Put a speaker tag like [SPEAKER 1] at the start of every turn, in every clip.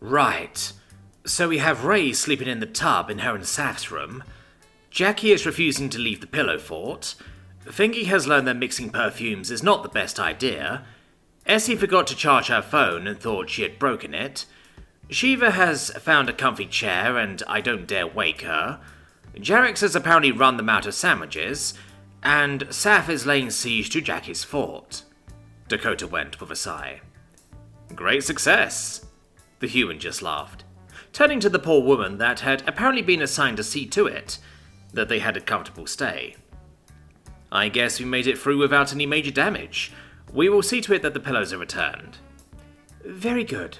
[SPEAKER 1] Right. So we have Ray sleeping in the tub in her and Saf's room. Jackie is refusing to leave the pillow fort. Fingy has learned that mixing perfumes is not the best idea. Essie forgot to charge her phone and thought she had broken it. Shiva has found a comfy chair and I don't dare wake her. Jarix has apparently run them out of sandwiches. And Saf is laying siege to Jackie's fort. Dakota went with a sigh. Great success. The human just laughed, turning to the poor woman that had apparently been assigned to see to it that they had a comfortable stay. I guess we made it through without any major damage. We will see to it that the pillows are returned. Very good.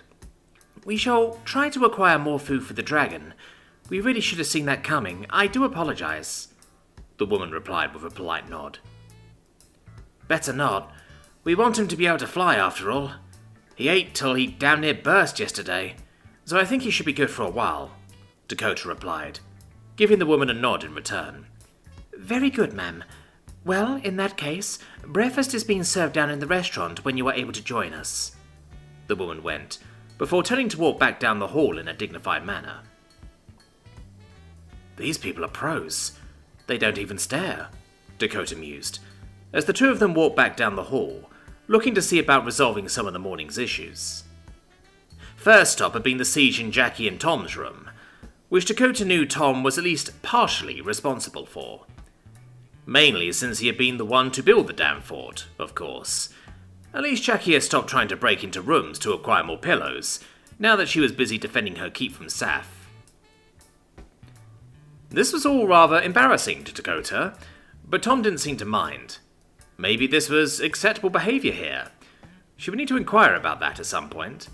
[SPEAKER 1] We shall try to acquire more food for the dragon. We really should have seen that coming. I do apologize. The woman replied with a polite nod. Better not. We want him to be able to fly after all. He ate till he damn near burst yesterday, so I think he should be good for a while, Dakota replied, giving the woman a nod in return. Very good, ma'am. Well, in that case, breakfast is being served down in the restaurant when you are able to join us. The woman went, before turning to walk back down the hall in a dignified manner. These people are pros. They don't even stare, Dakota mused, as the two of them walked back down the hall, looking to see about resolving some of the morning's issues. First stop had been the siege in Jackie and Tom's room, which Dakota knew Tom was at least partially responsible for. Mainly since he had been the one to build the damn fort, of course. At least Jackie had stopped trying to break into rooms to acquire more pillows, now that she was busy defending her keep from Saf. This was all rather embarrassing to Dakota, but Tom didn't seem to mind. Maybe this was acceptable behaviour here. She would need to inquire about that at some point.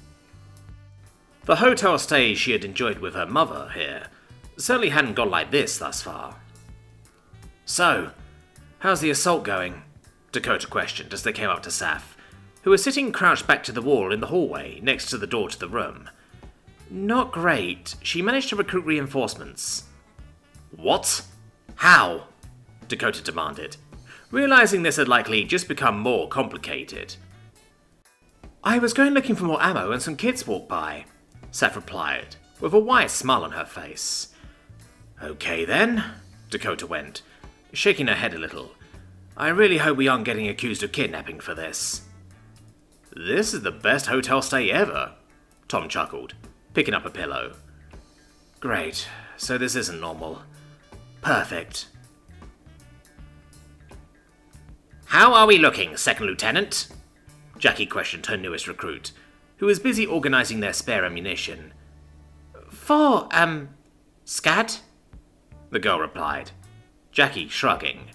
[SPEAKER 1] The hotel stay she had enjoyed with her mother here certainly hadn't gone like this thus far. So, how's the assault going? Dakota questioned as they came up to Saf, who was sitting crouched back to the wall in the hallway next to the door to the room. Not great. She managed to recruit reinforcements. What? How? Dakota demanded, realizing this had likely just become more complicated. I was going looking for more ammo and some kids walked by, Saf replied, with a wide smile on her face. Okay then, Dakota went, shaking her head a little. I really hope we aren't getting accused of kidnapping for this. This is the best hotel stay ever, Tom chuckled, picking up a pillow. Great, so this isn't normal. Perfect. How are we looking, Second Lieutenant? Jackie questioned her newest recruit, who was busy organizing their spare ammunition. For, Scad? The girl replied, Jackie shrugging.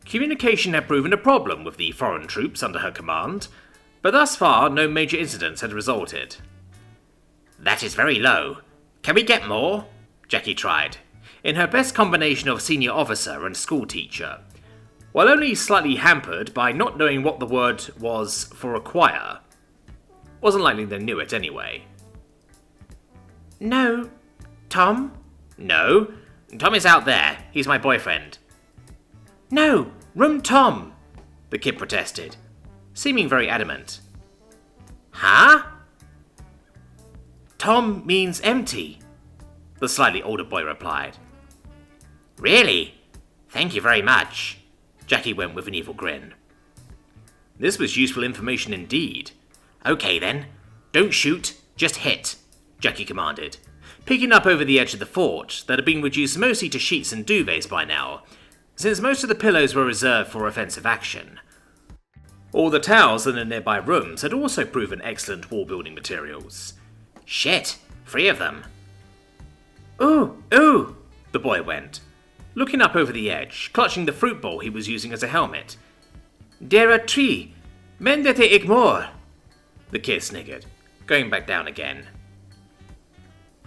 [SPEAKER 1] Communication had proven a problem with the foreign troops under her command, but thus far no major incidents had resulted. That is very low. Can we get more? Jackie tried, in her best combination of senior officer and school teacher, while only slightly hampered by not knowing what the word was for acquire. Wasn't likely they knew it anyway. No. Tom? No. Tom is out there. He's my boyfriend. No, room Tom, the kid protested, seeming very adamant. Huh? Tom means empty, the slightly older boy replied. Really? Thank you very much, Jackie went with an evil grin. This was useful information indeed. Okay then, don't shoot, just hit, Jackie commanded, peeking up over the edge of the fort that had been reduced mostly to sheets and duvets by now, since most of the pillows were reserved for offensive action. All the towels in the nearby rooms had also proven excellent wall-building materials. Shit, 3 of them. Ooh, the boy went, looking up over the edge, clutching the fruit bowl he was using as a helmet. There are 3, men that they ignore, the kid sniggered, going back down again.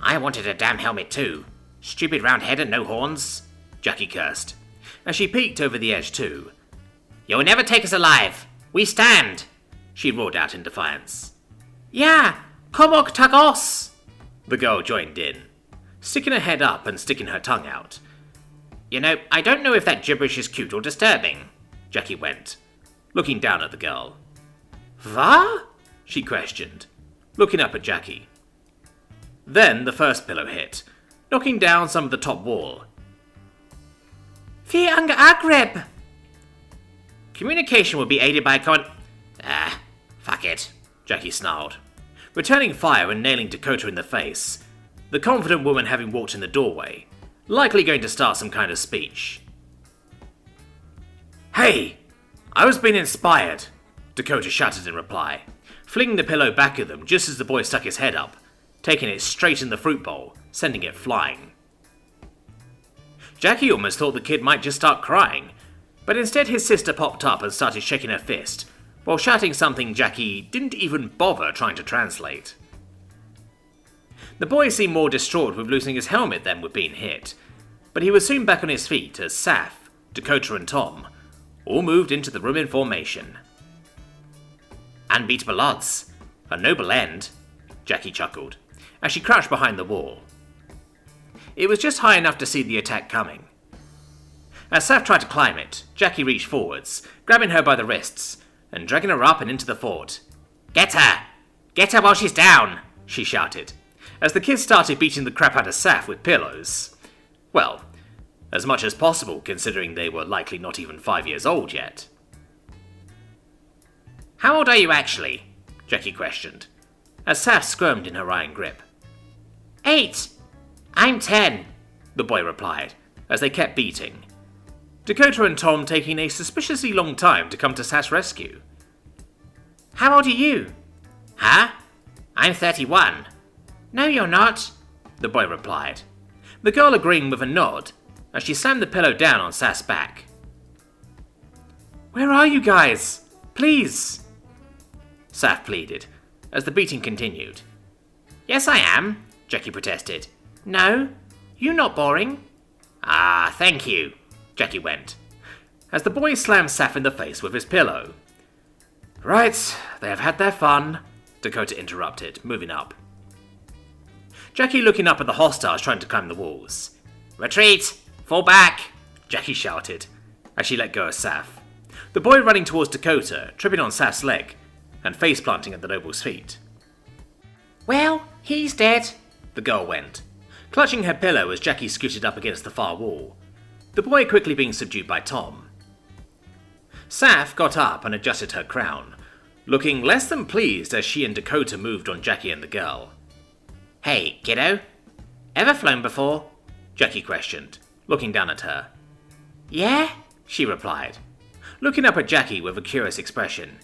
[SPEAKER 1] I wanted a damn helmet too. Stupid round head and no horns, Jackie cursed, as she peeked over the edge too. You'll never take us alive! We stand! She roared out in defiance. Yeah, komok tagos! The girl joined in, sticking her head up and sticking her tongue out. You know, I don't know if that gibberish is cute or disturbing, Jackie went, looking down at the girl. Va? She questioned, looking up at Jackie. Then the first pillow hit, knocking down some of the top wall.
[SPEAKER 2] Fi ang agreb!
[SPEAKER 1] Communication would be aided by fuck it, Jackie snarled, returning fire and nailing Dakota in the face, the confident woman having walked in the doorway, likely going to start some kind of speech. Hey, I was being inspired, Dakota shouted in reply, flinging the pillow back at them just as the boy stuck his head up, taking it straight in the fruit bowl, sending it flying. Jackie almost thought the kid might just start crying, but instead his sister popped up and started shaking her fist, while shouting something Jackie didn't even bother trying to translate. The boy seemed more distraught with losing his helmet than with being hit, but he was soon back on his feet as Saf, Dakota and Tom all moved into the room in formation. Unbeatable odds. A noble end, Jackie chuckled, as she crouched behind the wall. It was just high enough to see the attack coming. As Saf tried to climb it, Jackie reached forwards, grabbing her by the wrists, and dragging her up and into the fort. Get her! Get her while she's down! She shouted, as the kids started beating the crap out of Saf with pillows. Well, as much as possible considering they were likely not even 5 years old yet. How old are you actually? Jackie questioned, as Saf squirmed in her iron grip.
[SPEAKER 2] 8. I'm 10,
[SPEAKER 1] the boy replied, as they kept beating. Dakota and Tom taking a suspiciously long time to come to Saf's rescue.
[SPEAKER 2] How old are you?
[SPEAKER 1] Huh? I'm 31.
[SPEAKER 2] No, you're not,
[SPEAKER 1] the boy replied, the girl agreeing with a nod as she slammed the pillow down on Saf's back.
[SPEAKER 2] Where are you guys? Please,
[SPEAKER 1] Saf pleaded, as the beating continued.
[SPEAKER 2] Yes, I am,
[SPEAKER 1] Jackie protested.
[SPEAKER 2] No, you're not boring.
[SPEAKER 1] Ah, thank you, Jackie went, as the boy slammed Saf in the face with his pillow. Right, they have had their fun, Dakota interrupted, moving up. Jackie looking up at the hostiles trying to climb the walls. Retreat! Fall back! Jackie shouted, as she let go of Saf, the boy running towards Dakota, tripping on Saf's leg, and face-planting at the noble's feet.
[SPEAKER 2] Well, he's dead,
[SPEAKER 1] the girl went, clutching her pillow as Jackie scooted up against the far wall, the boy quickly being subdued by Tom. Saf got up and adjusted her crown, looking less than pleased as she and Dakota moved on Jackie and the girl.
[SPEAKER 2] Hey, kiddo, ever flown before?
[SPEAKER 1] Jackie questioned, looking down at her.
[SPEAKER 2] Yeah,
[SPEAKER 1] she replied, looking up at Jackie with a curious expression.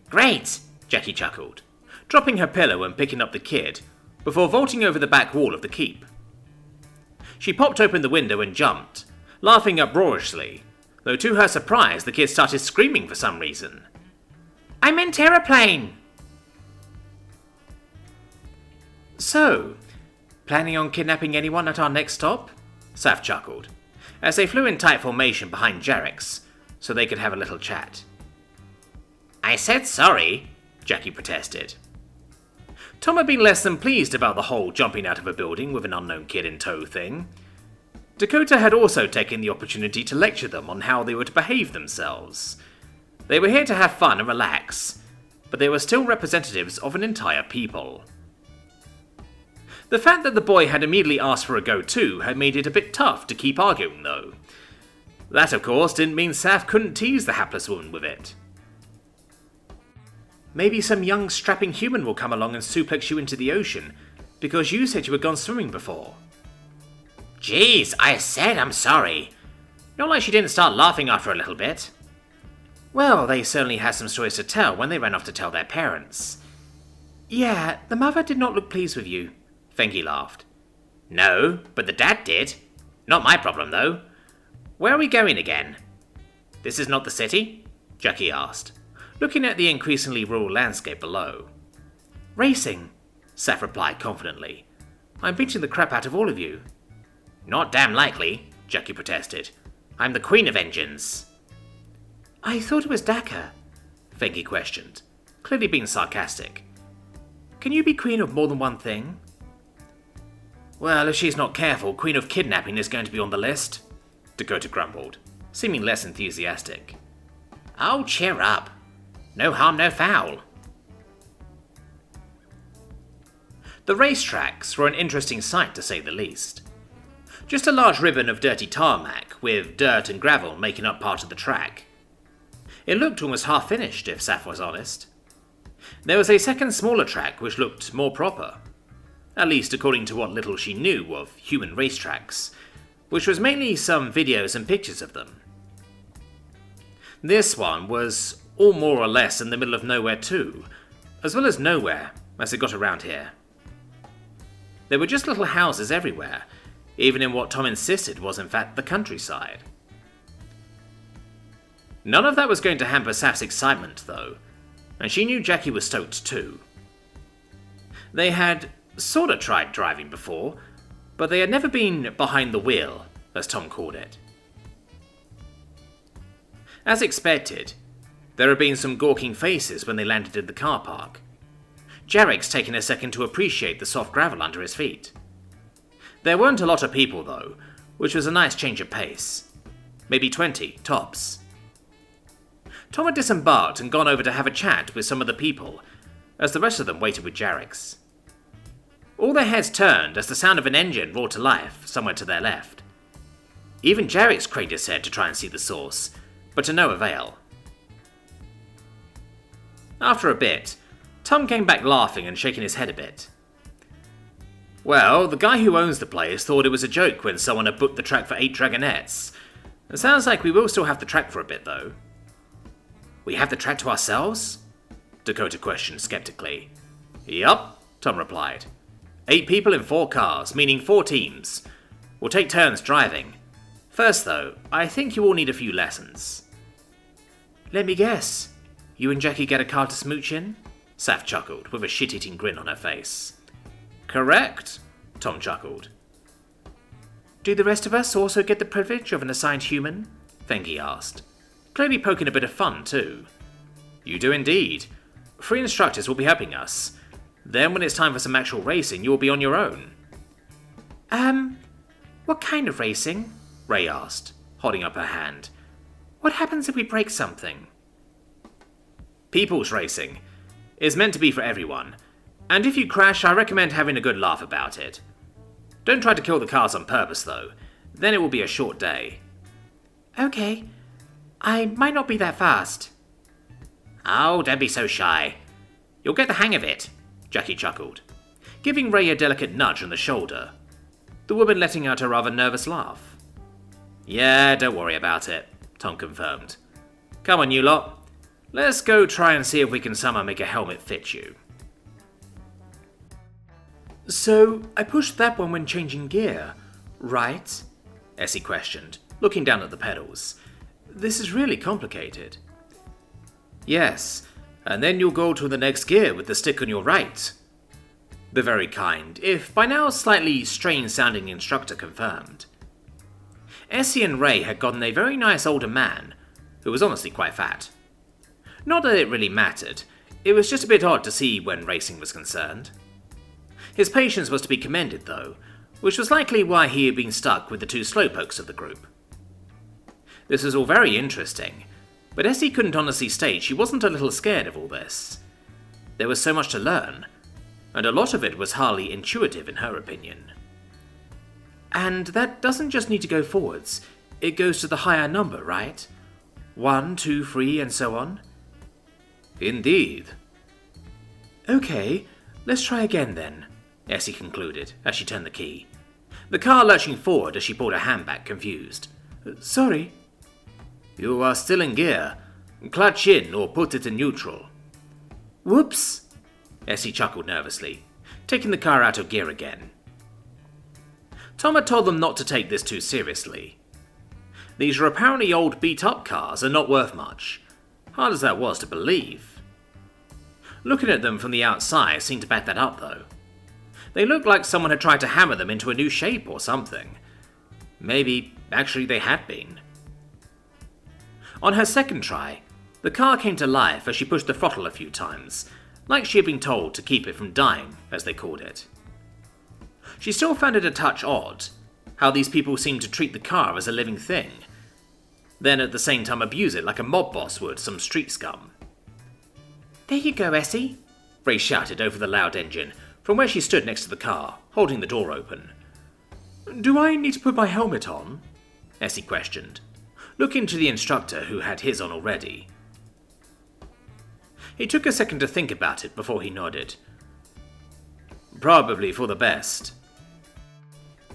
[SPEAKER 2] Great,
[SPEAKER 1] Jackie chuckled, dropping her pillow and picking up the kid, before vaulting over the back wall of the keep. She popped open the window and jumped, laughing uproariously, though to her surprise the kid started screaming for some reason.
[SPEAKER 2] I meant aeroplane!
[SPEAKER 1] So, planning on kidnapping anyone at our next stop? Saf chuckled, as they flew in tight formation behind Jarrex, so they could have a little chat. I said sorry, Jackie protested. Tom had been less than pleased about the whole jumping out of a building with an unknown kid in tow thing. Dakota had also taken the opportunity to lecture them on how they were to behave themselves. They were here to have fun and relax, but they were still representatives of an entire people. The fact that the boy had immediately asked for a go too had made it a bit tough to keep arguing though. That of course didn't mean Saf couldn't tease the hapless woman with it. Maybe some young strapping human will come along and suplex you into the ocean, because you said you had gone swimming before. Jeez, I said I'm sorry. Not like she didn't start laughing after a little bit. Well, they certainly had some stories to tell when they ran off to tell their parents. Yeah, the mother did not look pleased with you, Fengi laughed. No, but the dad did. Not my problem though. Where are we going again? This is not the city? Jackie asked, looking at the increasingly rural landscape below. Racing, Saf replied confidently. I'm beating the crap out of all of you. Not damn likely, Jackie protested. I'm the queen of engines. I thought it was Dakar, Fengi questioned, clearly being sarcastic. Can you be queen of more than one thing? Well, if she's not careful, queen of kidnapping is going to be on the list, Dakota grumbled, seeming less enthusiastic. Oh, cheer up. No harm, no foul. The racetracks were an interesting sight to say the least. Just a large ribbon of dirty tarmac, with dirt and gravel making up part of the track. It looked almost half finished, if Saf was honest. There was a second smaller track which looked more proper, at least according to what little she knew of human racetracks, which was mainly some videos and pictures of them. This one was all more or less in the middle of nowhere too, as well as nowhere as it got around here. There were just little houses everywhere, even in what Tom insisted was in fact the countryside. None of that was going to hamper Saf's excitement though, and she knew Jackie was stoked too. They had sorta tried driving before, but they had never been behind the wheel, as Tom called it. As expected, there had been some gawking faces when they landed in the car park. Jarek's taken a second to appreciate the soft gravel under his feet. There weren't a lot of people though, which was a nice change of pace. Maybe 20, tops. Tom had disembarked and gone over to have a chat with some of the people, as the rest of them waited with Jarek's. All their heads turned as the sound of an engine roared to life somewhere to their left. Even Jarek's craned his head to try and see the source, but to no avail. After a bit, Tom came back laughing and shaking his head a bit. Well, the guy who owns the place thought it was a joke when someone had booked the track for 8 dragonettes. It sounds like we will still have the track for a bit though. We have the track to ourselves? Dakota questioned skeptically. Yup, Tom replied. 8 people in 4 cars, meaning 4 teams. We'll take turns driving. First though, I think you all need a few lessons. Let me guess. You and Jackie get a car to smooch in? Saf chuckled, with a shit-eating grin on her face. Correct, Tom chuckled. Do the rest of us also get the privilege of an assigned human? Fengi asked, clearly poking a bit of fun too. You do indeed. 3 instructors will be helping us. Then when it's time for some actual racing, you will be on your own.
[SPEAKER 2] What kind of racing?
[SPEAKER 1] Ray asked, holding up her hand.
[SPEAKER 2] What happens if we break something?
[SPEAKER 1] People's racing is meant to be for everyone, and if you crash, I recommend having a good laugh about it. Don't try to kill the cars on purpose though, then it will be a short day.
[SPEAKER 2] Okay, I might not be that fast.
[SPEAKER 1] Oh, don't be so shy. You'll get the hang of it, Jackie chuckled, giving Ray a delicate nudge on the shoulder, the woman letting out a rather nervous laugh. Yeah, don't worry about it, Tom confirmed. Come on, you lot. Let's go try and see if we can somehow make a helmet fit you.
[SPEAKER 2] So, I pushed that one when changing gear, right?
[SPEAKER 1] Essie questioned, looking down at the pedals.
[SPEAKER 2] This is really complicated.
[SPEAKER 1] Yes, and then you'll go to the next gear with the stick on your right. The very kind, if by now slightly strange-sounding instructor confirmed. Essie and Ray had gotten a very nice older man, who was honestly quite fat. Not that it really mattered, it was just a bit odd to see when racing was concerned. His patience was to be commended though, which was likely why he had been stuck with the 2 slowpokes of the group. This was all very interesting, but Essie couldn't honestly state she wasn't a little scared of all this. There was so much to learn, and a lot of it was hardly intuitive in her opinion. And that doesn't just need to go forwards, it goes to the higher number, right? 1, 2, 3, and so on? Indeed. Okay, let's try again then, Essie concluded as she turned the key, the car lurching forward as she pulled her hand back, confused. Sorry. You are still in gear. Clutch in or put it in neutral. Whoops, Essie chuckled nervously, taking the car out of gear again. Tom had told them not to take this too seriously. These are apparently old beat-up cars and not worth much, hard as that was to believe. Looking at them from the outside seemed to back that up though. They looked like someone had tried to hammer them into a new shape or something. Maybe, actually they had been. On her second try, the car came to life as she pushed the throttle a few times, like she had been told to keep it from dying, as they called it. She still found it a touch odd, how these people seemed to treat the car as a living thing, then at the same time abuse it like a mob boss would some street scum.
[SPEAKER 2] There you go, Essie,
[SPEAKER 1] Ray shouted over the loud engine, from where she stood next to the car, holding the door open.
[SPEAKER 2] Do I need to put my helmet on?
[SPEAKER 1] Essie questioned, looking to the instructor who had his on already. He took a second to think about it before he nodded. Probably for the best.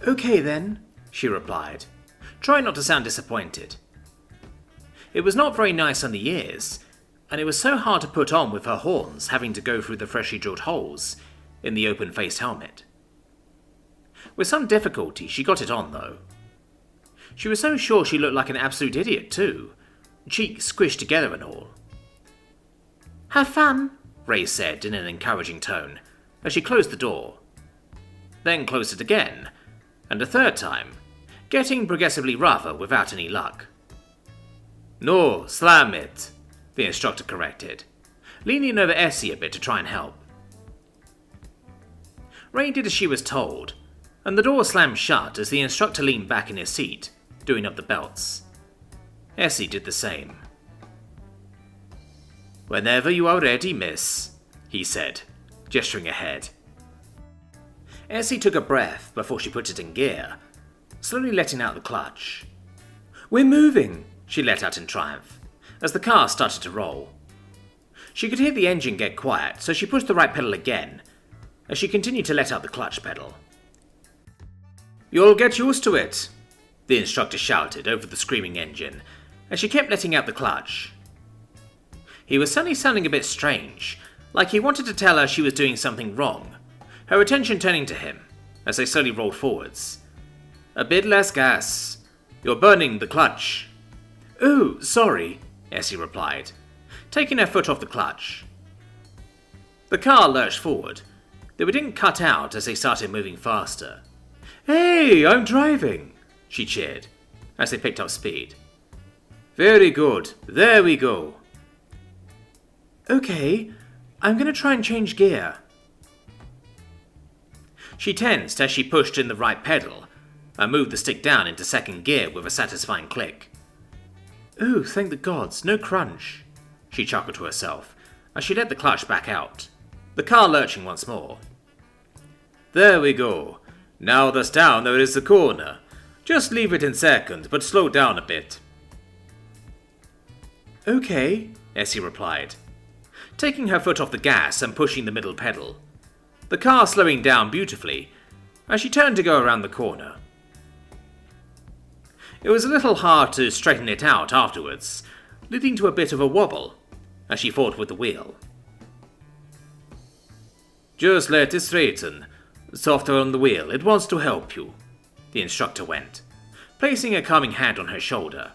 [SPEAKER 2] Okay then,
[SPEAKER 1] she replied, trying not to sound disappointed. It was not very nice on the ears, and it was so hard to put on with her horns having to go through the freshly drilled holes in the open-faced helmet. With some difficulty, she got it on, though. She was so sure she looked like an absolute idiot, too, cheeks squished together and all.
[SPEAKER 2] Have fun,
[SPEAKER 1] Ray said in an encouraging tone, as she closed the door. Then closed it again, and a third time, getting progressively rougher without any luck. No, slam it, the instructor corrected, leaning over Essie a bit to try and help. Ray did as she was told, and the door slammed shut as the instructor leaned back in his seat, doing up the belts. Essie did the same. Whenever you are ready, miss, he said, gesturing ahead. Essie took a breath before she put it in gear, slowly letting out the clutch.
[SPEAKER 2] We're moving,
[SPEAKER 1] she let out in triumph, as the car started to roll. She could hear the engine get quiet, so she pushed the right pedal again, as she continued to let out the clutch pedal. You'll get used to it, the instructor shouted over the screaming engine, as she kept letting out the clutch. He was suddenly sounding a bit strange, like he wanted to tell her she was doing something wrong, her attention turning to him, as they slowly rolled forwards. A bit less gas. You're burning the clutch.
[SPEAKER 2] Oh, sorry,
[SPEAKER 1] Essie replied, taking her foot off the clutch. The car lurched forward, though it didn't cut out as they started moving faster.
[SPEAKER 2] Hey, I'm driving,
[SPEAKER 1] she cheered, as they picked up speed. Very good, there we go.
[SPEAKER 2] Okay, I'm going to try and change gear.
[SPEAKER 1] She tensed as she pushed in the right pedal and moved the stick down into second gear with a satisfying click.
[SPEAKER 2] Ooh, thank the gods, no crunch,
[SPEAKER 1] she chuckled to herself as she let the clutch back out, the car lurching once more. There we go. Now that's down, there is the corner. Just leave it in second, but slow down a bit.
[SPEAKER 2] Okay,
[SPEAKER 1] Essie replied, taking her foot off the gas and pushing the middle pedal, the car slowing down beautifully as she turned to go around the corner. It was a little hard to straighten it out afterwards, leading to a bit of a wobble as she fought with the wheel. Just let it straighten. Softer on the wheel, it wants to help you, the instructor went, placing a calming hand on her shoulder.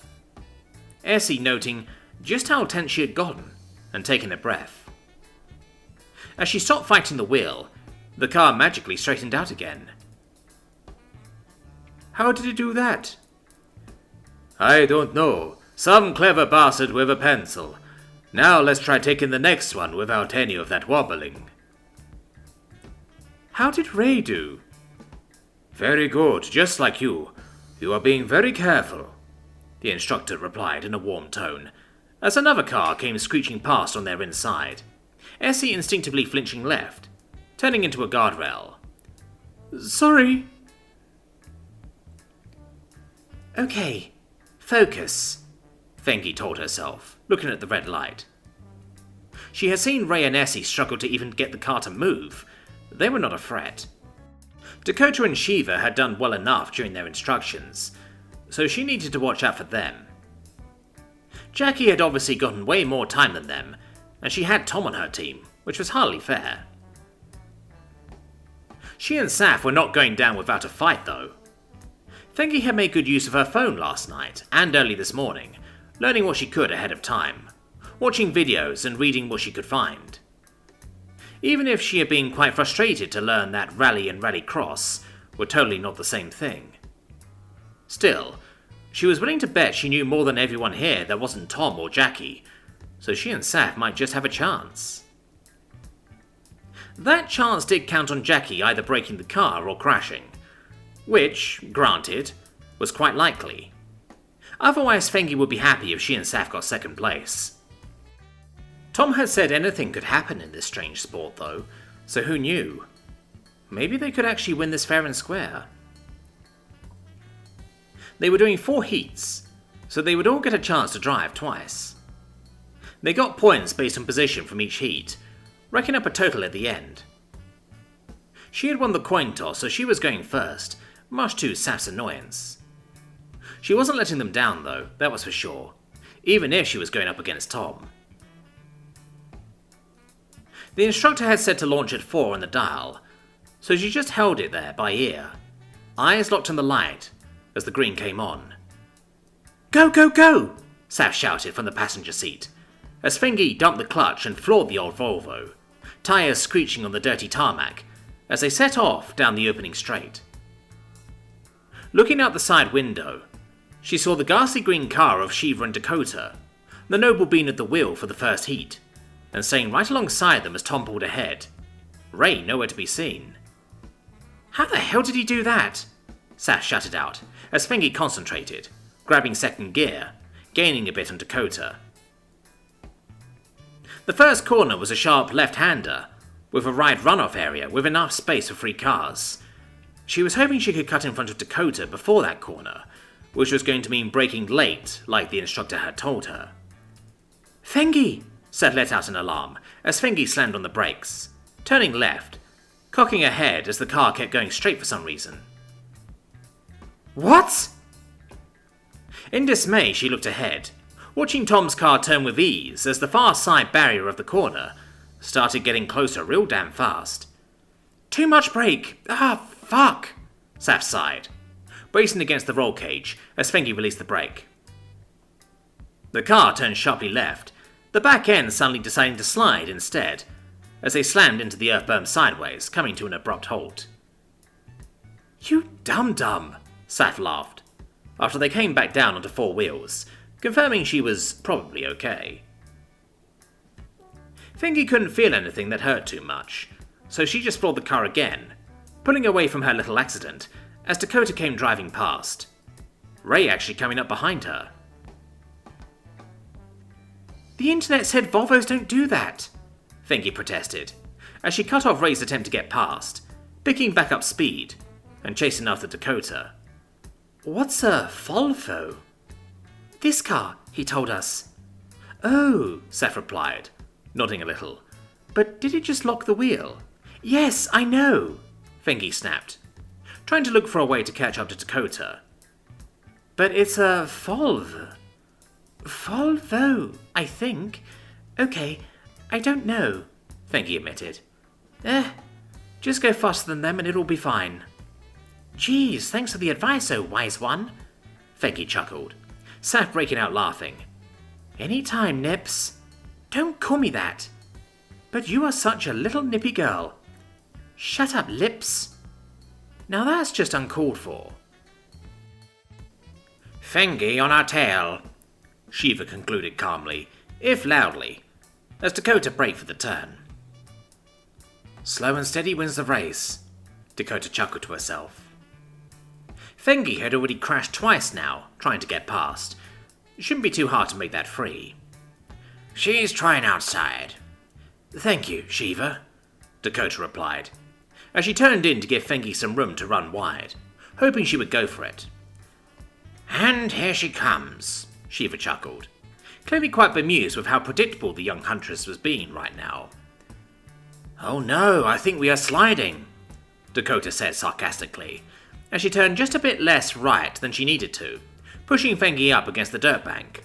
[SPEAKER 1] Essie noting just how tense she had gotten and taking a breath. As she stopped fighting the wheel, the car magically straightened out again.
[SPEAKER 2] How did it do that?
[SPEAKER 1] I don't know. Some clever bastard with a pencil. Now let's try taking the next one without any of that wobbling.
[SPEAKER 2] How did Ray do?
[SPEAKER 1] Very good, just like you. You are being very careful, the instructor replied in a warm tone, as another car came screeching past on their inside, Essie instinctively flinching left, turning into a guardrail.
[SPEAKER 2] Sorry.
[SPEAKER 1] Okay, focus, Fengi told herself, looking at the red light. She had seen Ray and Essie struggle to even get the car to move. They were not a threat. Dakota and Shiva had done well enough during their instructions, so she needed to watch out for them. Jackie had obviously gotten way more time than them, and she had Tom on her team, which was hardly fair. She and Saf were not going down without a fight, though. Fengi had made good use of her phone last night and early this morning, learning what she could ahead of time, watching videos and reading what she could find. Even if she had been quite frustrated to learn that rally and rallycross were totally not the same thing. Still, she was willing to bet she knew more than everyone here that wasn't Tom or Jackie, so she and Saf might just have a chance. That chance did count on Jackie either breaking the car or crashing, which, granted, was quite likely. Otherwise, Fengi would be happy if she and Saf got second place. Tom had said anything could happen in this strange sport, though, so who knew? Maybe they could actually win this fair and square. They were doing 4 heats, so they would all get a chance to drive twice. They got points based on position from each heat, racking up a total at the end. She had won the coin toss, so she was going first, much to Saf's annoyance. She wasn't letting them down though, that was for sure, even if she was going up against Tom. The instructor had said to launch at 4 on the dial, so she just held it there by ear, eyes locked on the light as the green came on. "Go, go, go!" Saf shouted from the passenger seat, as Fengi dumped the clutch and floored the old Volvo, tyres screeching on the dirty tarmac as they set off down the opening straight. Looking out the side window, she saw the ghastly green car of Shiva and Dakota, the noble being at the wheel for the first heat, and staying right alongside them as Tom pulled ahead. Ray nowhere to be seen. "How the hell did he do that?" Saf shouted out, as Fengi concentrated, grabbing second gear, gaining a bit on Dakota. The first corner was a sharp left-hander, with a wide runoff area with enough space for 3 cars. She was hoping she could cut in front of Dakota before that corner, which was going to mean braking late, like the instructor had told her. "Fengi!" Seth let out an alarm as Fengi slammed on the brakes, turning left, cocking ahead as the car kept going straight for some reason. "What?" In dismay, she looked ahead, watching Tom's car turn with ease as the far side barrier of the corner started getting closer real damn fast. "Too much brake! Ah, fuck!" Saf sighed, bracing against the roll cage as Fengi released the brake. The car turned sharply left, the back end suddenly deciding to slide instead, as they slammed into the earth berm sideways, coming to an abrupt halt. "You dum-dum," Saf laughed, after they came back down onto 4 wheels, confirming she was probably okay. Fengi couldn't feel anything that hurt too much, so she just floored the car again, pulling away from her little accident as Dakota came driving past, Ray actually coming up behind her. "The internet said Volvos don't do that," Fengi protested, as she cut off Ray's attempt to get past, picking back up speed and chasing after Dakota. "What's a Volvo?" "This car, he told us." "Oh," Seth replied, nodding a little. "But did it just lock the wheel?" "Yes, I know," Fengi snapped, trying to look for a way to catch up to Dakota. "But it's a Volvo. Volvo, I think. Okay, I don't know," Fengi admitted. Just go faster than them and it'll be fine." "Geez, thanks for the advice, oh wise one," Fengi chuckled, Saf breaking out laughing. "Any time, Nips. Don't call me that. But you are such a little nippy girl. Shut up, Lips. Now that's just uncalled for." "Fengi on our tail," Shiva concluded calmly, if loudly, as Dakota braked for the turn. "Slow and steady wins the race," Dakota chuckled to herself. Fengi had already crashed twice now, trying to get past. It shouldn't be too hard to make that free. "She's trying outside." "Thank you, Shiva," Dakota replied, as she turned in to give Fengi some room to run wide, hoping she would go for it. "And here she comes," Shiva chuckled, clearly quite bemused with how predictable the young Huntress was being right now. "Oh no, I think we are sliding," Dakota said sarcastically, as she turned just a bit less right than she needed to, pushing Fengi up against the dirt bank.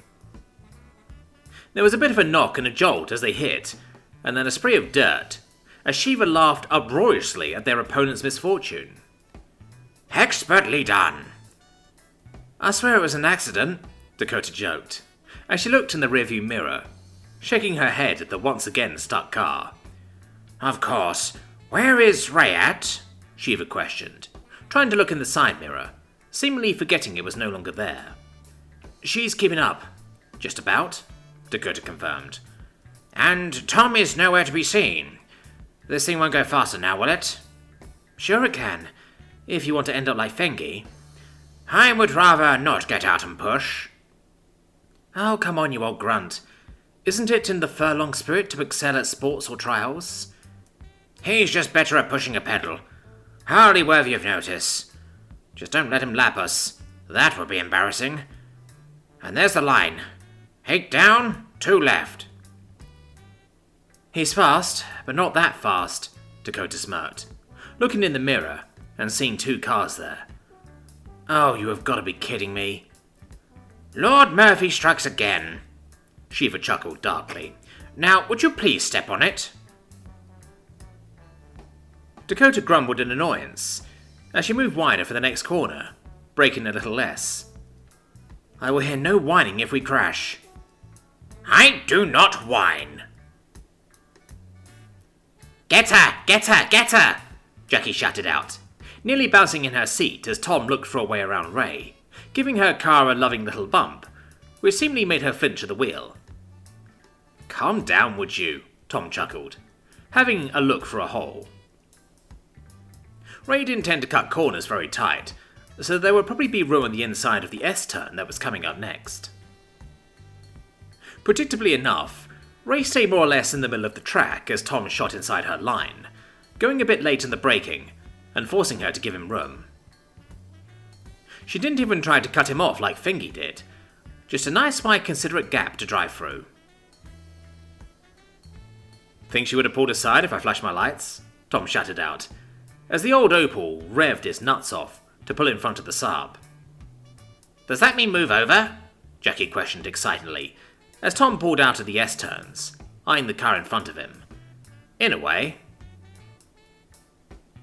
[SPEAKER 1] There was a bit of a knock and a jolt as they hit, and then a spray of dirt, as Shiva laughed uproariously at their opponent's misfortune. "Expertly done." "I swear it was an accident," Dakota joked, as she looked in the rearview mirror, shaking her head at the once again stuck car. "Of course. Where is Ray at?" Shiva questioned, trying to look in the side mirror, seemingly forgetting it was no longer there. "She's keeping up. Just about," Dakota confirmed. "And Tom is nowhere to be seen. This thing won't go faster now, will it?" "Sure it can, if you want to end up like Fengi." "I would rather not get out and push." "Oh, come on, you old grunt. Isn't it in the furlong spirit to excel at sports or trials?" "He's just better at pushing a pedal. Hardly worthy of notice. Just don't let him lap us. That would be embarrassing. And there's the line. 8 down, 2 left. He's fast, but not that fast, Dakota smirked, looking in the mirror and seeing 2 cars there. Oh, you have got to be kidding me. Lord Murphy strikes again. Shiva chuckled darkly. Now, would you please step on it? Dakota grumbled in annoyance as she moved wider for the next corner, braking a little less. I will hear no whining if we crash. I do not whine. Get her! Get her! Get her! Jackie shouted out, nearly bouncing in her seat as Tom looked for a way around Ray, giving her car a loving little bump, which seemingly made her flinch at the wheel. Calm down, would you? Tom chuckled, having a look for a hole. Ray didn't tend to cut corners very tight, so there would probably be room on the inside of the S-turn that was coming up next. Predictably enough, Ray stayed more or less in the middle of the track as Tom shot inside her line, going a bit late in the braking and forcing her to give him room. She didn't even try to cut him off like Fingy did, just a nice wide considerate gap to drive through. Think she would have pulled aside if I flashed my lights? Tom shouted out, as the old Opal revved its nuts off to pull in front of the Saab. Does that mean move over? Jackie questioned excitedly, as Tom pulled out of the S-turns, eyeing the car in front of him. In a way.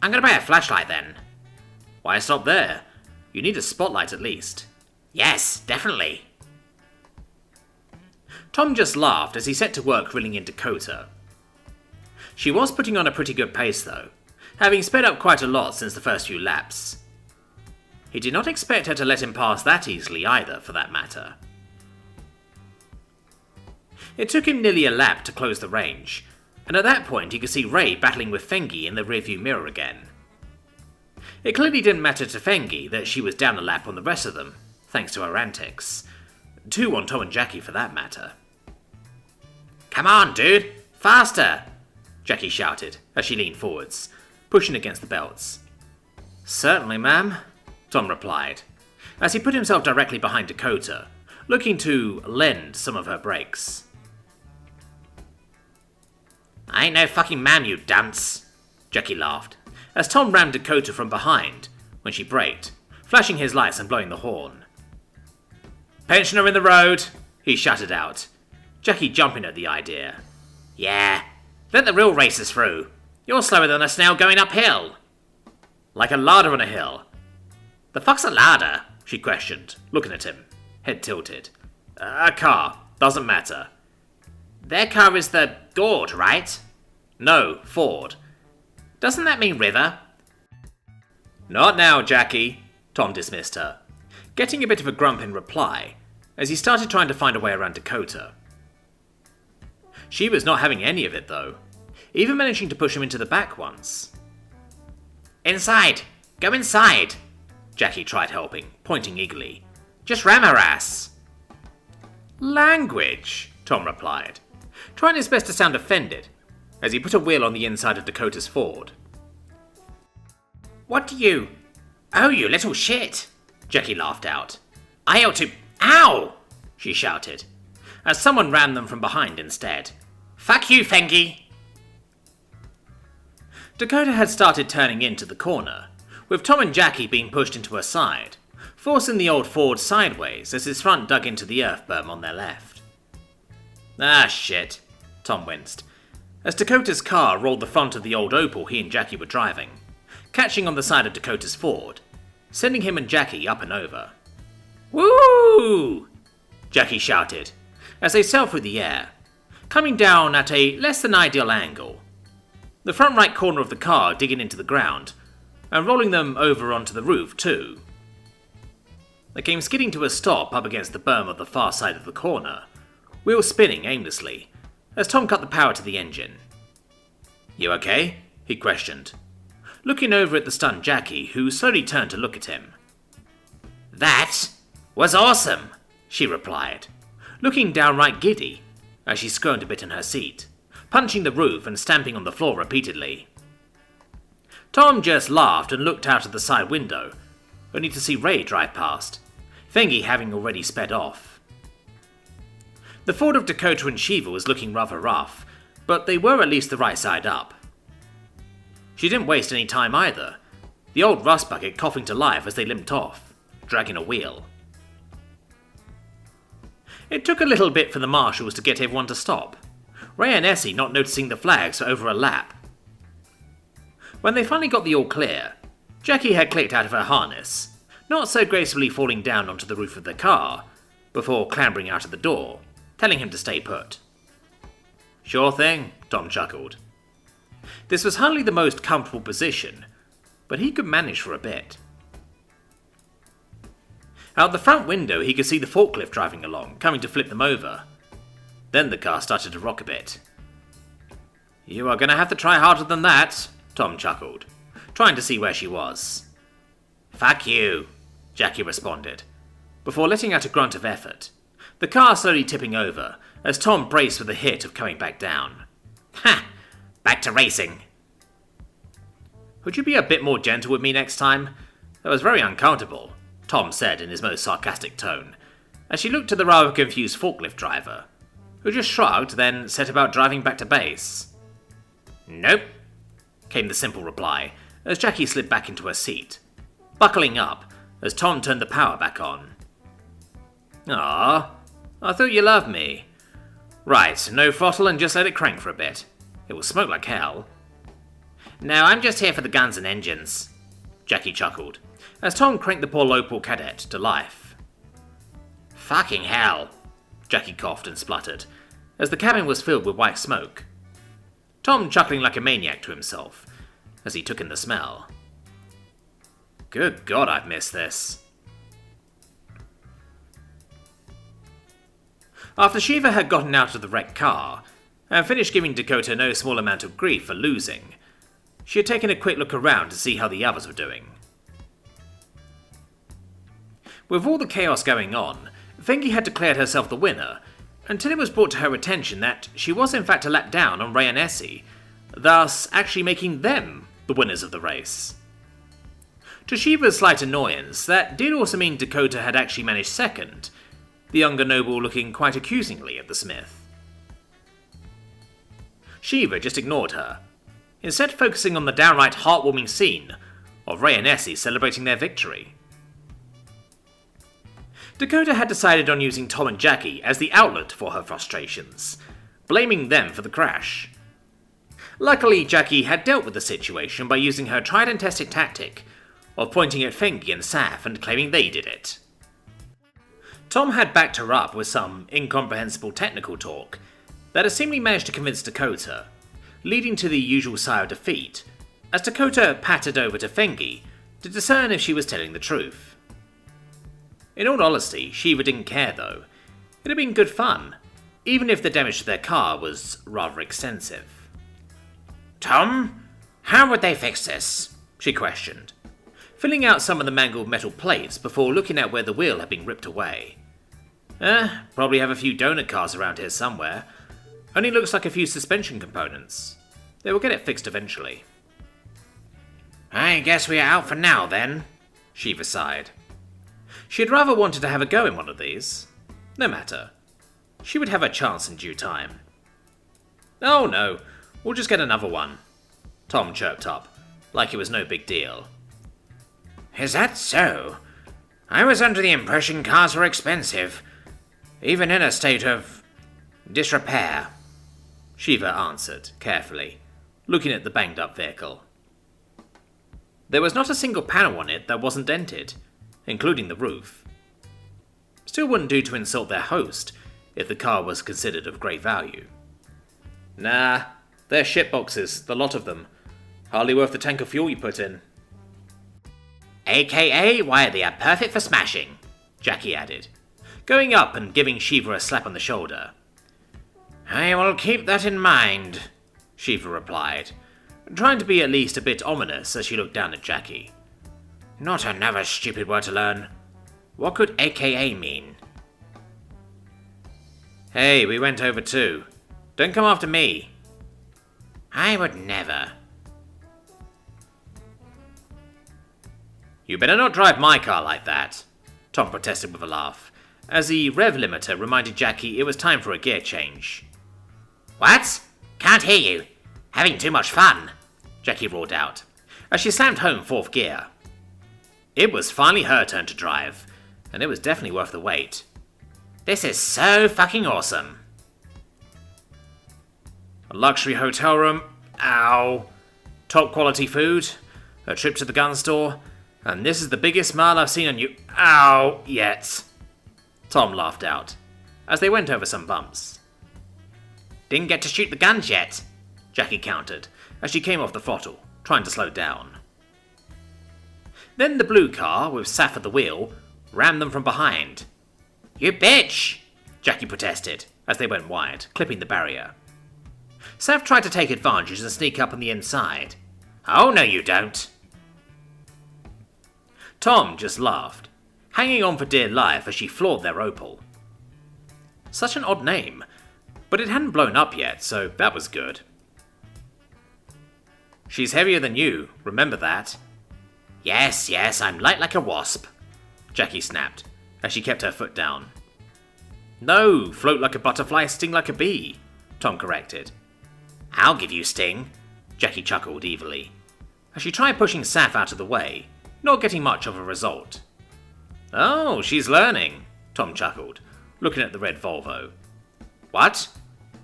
[SPEAKER 1] I'm gonna buy a flashlight then. Why stop there? You need a spotlight at least. Yes, definitely. Tom just laughed as he set to work reeling in Dakota. She was putting on a pretty good pace though, having sped up quite a lot since the first few laps. He did not expect her to let him pass that easily either, for that matter. It took him nearly a lap to close the range, and at that point he could see Ray battling with Fengi in the rearview mirror again. It clearly didn't matter to Fengi that she was down a lap on the rest of them, thanks to her antics. 2 on Tom and Jackie for that matter. Come on, dude! Faster! Jackie shouted as she leaned forwards, pushing against the belts. Certainly, ma'am, Tom replied, as he put himself directly behind Dakota, looking to lend some of her brakes. I ain't no fucking ma'am, you dunce, Jackie laughed, as Tom rammed Dakota from behind when she braked, flashing his lights and blowing the horn. Pensioner in the road, he shouted out, Jackie jumping at the idea. Yeah, let the real racers through. You're slower than a snail going uphill. Like a larder on a hill. The fuck's a larder? She questioned, looking at him, head tilted. A car, doesn't matter. Their car is the Gord, right? No, Ford. Doesn't that mean river? Not now, Jackie, Tom dismissed her, getting a bit of a grump in reply as he started trying to find a way around Dakota. She was not having any of it though, even managing to push him into the back once. Inside! Go inside! Jackie tried helping, pointing eagerly. Just ram her ass! Language, Tom replied, trying his best to sound offended, as he put a wheel on the inside of Dakota's Ford. What do you... Oh, you little shit! Jackie laughed out. I ought to... Ow! She shouted, as someone rammed them from behind instead. Fuck you, Fengi! Dakota had started turning into the corner, with Tom and Jackie being pushed into her side, forcing the old Ford sideways as his front dug into the earth berm on their left. Ah, shit, Tom winced, as Dakota's car rolled the front of the old Opal he and Jackie were driving, catching on the side of Dakota's Ford, sending him and Jackie up and over. Woo! Jackie shouted, as they sailed through the air, coming down at a less than ideal angle, the front right corner of the car digging into the ground, and rolling them over onto the roof too. They came skidding to a stop up against the berm of the far side of the corner, wheels spinning aimlessly, as Tom cut the power to the engine. You okay? He questioned, looking over at the stunned Jackie, who slowly turned to look at him. That was awesome, she replied, looking downright giddy, as she squirmed a bit in her seat, punching the roof and stamping on the floor repeatedly. Tom just laughed and looked out of the side window, only to see Ray drive past, Fengi having already sped off. The fort of Dakota and Shiva was looking rather rough, but they were at least the right side up. She didn't waste any time either, the old rust bucket coughing to life as they limped off, dragging a wheel. It took a little bit for the marshals to get everyone to stop, Ray and Essie not noticing the flags for over a lap. When they finally got the all clear, Jackie had clicked out of her harness, not so gracefully falling down onto the roof of the car, before clambering out of the door, telling him to stay put. Sure thing, Tom chuckled. This was hardly the most comfortable position, but he could manage for a bit. Out the front window he could see the forklift driving along, coming to flip them over. Then the car started to rock a bit. You are going to have to try harder than that, Tom chuckled, trying to see where she was. Fuck you, Jackie responded, before letting out a grunt of effort, the car slowly tipping over as Tom braced for the hit of coming back down. Ha! Back to racing. Would you be a bit more gentle with me next time? That was very uncomfortable, Tom said in his most sarcastic tone, as she looked to the rather confused forklift driver, who just shrugged, then set about driving back to base. Nope, came the simple reply, as Jackie slid back into her seat, buckling up as Tom turned the power back on. Ah, I thought you loved me. Right, no throttle and just let it crank for a bit. It will smoke like hell. No, I'm just here for the guns and engines, Jackie chuckled, as Tom cranked the poor local cadet to life. Fucking hell, Jackie coughed and spluttered, as the cabin was filled with white smoke. Tom chuckling like a maniac to himself, as he took in the smell. Good God, I've missed this. After Shiva had gotten out of the wrecked car, and finished giving Dakota no small amount of grief for losing, she had taken a quick look around to see how the others were doing. With all the chaos going on, Fengi had declared herself the winner, until it was brought to her attention that she was in fact a lap down on Ray and Essie, thus actually making them the winners of the race. To Shiva's slight annoyance, that did also mean Dakota had actually managed second, the younger noble looking quite accusingly at the smith. Shiva just ignored her, instead focusing on the downright heartwarming scene of Ray and Essie celebrating their victory. Dakota had decided on using Tom and Jackie as the outlet for her frustrations, blaming them for the crash. Luckily, Jackie had dealt with the situation by using her tried and tested tactic of pointing at Fengi and Saf and claiming they did it. Tom had backed her up with some incomprehensible technical talk that had seemingly managed to convince Dakota, leading to the usual sigh of defeat, as Dakota pattered over to Fengi to discern if she was telling the truth. In all honesty, Shiva didn't care though. It had been good fun, even if the damage to their car was rather extensive. Tom, how would they fix this? She questioned, filling out some of the mangled metal plates before looking at where the wheel had been ripped away. Probably have a few donut cars around here somewhere. Only looks like a few suspension components. They will get it fixed eventually. I guess we are out for now then, Shiva sighed. She had rather wanted to have a go in one of these. No matter. She would have a chance in due time. Oh no, we'll just get another one, Tom chirped up, like it was no big deal. Is that so? I was under the impression cars were expensive, even in a state of disrepair, Shiva answered, carefully, looking at the banged-up vehicle. There was not a single panel on it that wasn't dented, including the roof. Still wouldn't do to insult their host if the car was considered of great value. Nah, they're shitboxes, the lot of them. Hardly worth the tank of fuel you put in. AKA, why they are perfect for smashing, Jackie added, going up and giving Shiva a slap on the shoulder. I will keep that in mind, Shiva replied, trying to be at least a bit ominous as she looked down at Jackie. Not another stupid word to learn. What could AKA mean? Hey, we went over too. Don't come after me. I would never. You better not drive my car like that, Tom protested with a laugh, as the rev limiter reminded Jackie it was time for a gear change. What? Can't hear you. Having too much fun, Jackie roared out, as she slammed home 4th gear. It was finally her turn to drive, and it was definitely worth the wait. This is so fucking awesome. A luxury hotel room, ow. Top quality food, a trip to the gun store, and this is the biggest smile I've seen on you, ow, yet. Tom laughed out, as they went over some bumps. Didn't get to shoot the guns yet, Jackie countered, as she came off the throttle, trying to slow down. Then the blue car, with Saf at the wheel, rammed them from behind. You bitch! Jackie protested, as they went wide, clipping the barrier. Saf tried to take advantage and sneak up on the inside. Oh, no you don't. Tom just laughed, hanging on for dear life as she floored their Opal. Such an odd name, but it hadn't blown up yet, so that was good. She's heavier than you, remember that? Yes, I'm light like a wasp, Jackie snapped, as she kept her foot down. No, float like a butterfly, sting like a bee, Tom corrected. I'll give you sting, Jackie chuckled evilly, as she tried pushing Saf out of the way, not getting much of a result. Oh, she's learning, Tom chuckled, looking at the red Volvo. What?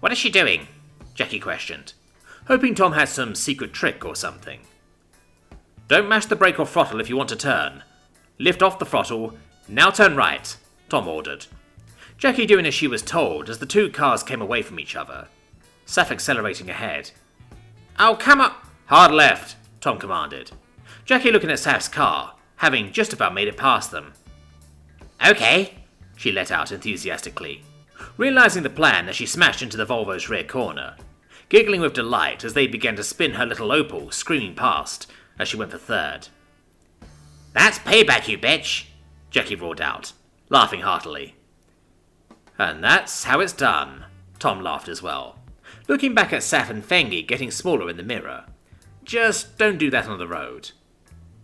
[SPEAKER 1] What is she doing? Jackie questioned, hoping Tom had some secret trick or something. Don't mash the brake or throttle if you want to turn. Lift off the throttle, now turn right, Tom ordered, Jackie doing as she was told as the two cars came away from each other, Saf accelerating ahead. Oh, come up! Hard left, Tom commanded, Jackie looking at Saf's car, having just about made it past them. Okay, she let out enthusiastically, realizing the plan as she smashed into the Volvo's rear corner, giggling with delight as they began to spin her little Opal, screaming past as she went for 3rd. That's payback, you bitch, Jackie roared out, laughing heartily. And that's how it's done, Tom laughed as well, looking back at Saf and Fengi getting smaller in the mirror. Just don't do that on the road.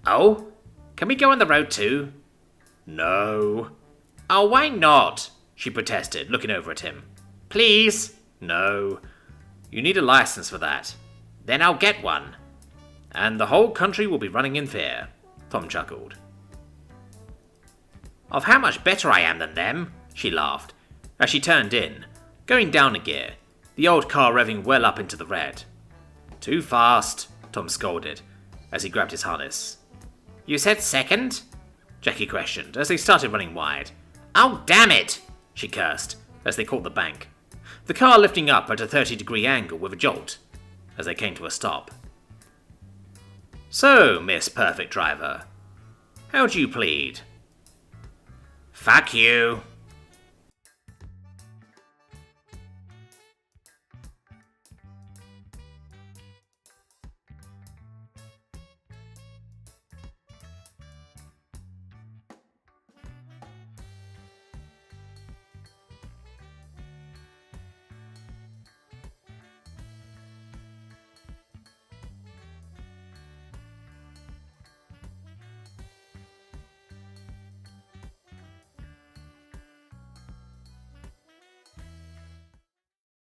[SPEAKER 1] Oh? Can we go on the road too? No. Oh, why not? She protested, looking over at him. Please? No. You need a license for that. Then I'll get one. And the whole country will be running in fear, Tom chuckled. Of how much better I am than them, she laughed, as she turned in, going down a gear, the old car revving well up into the red. Too fast, Tom scolded, as he grabbed his harness. You said 2nd? Jackie questioned, as they started running wide. Oh, damn it, she cursed, as they caught the bank, the car lifting up at a 30-degree angle with a jolt, as they came to a stop. So, Miss Perfect Driver, how do you plead? Fuck you,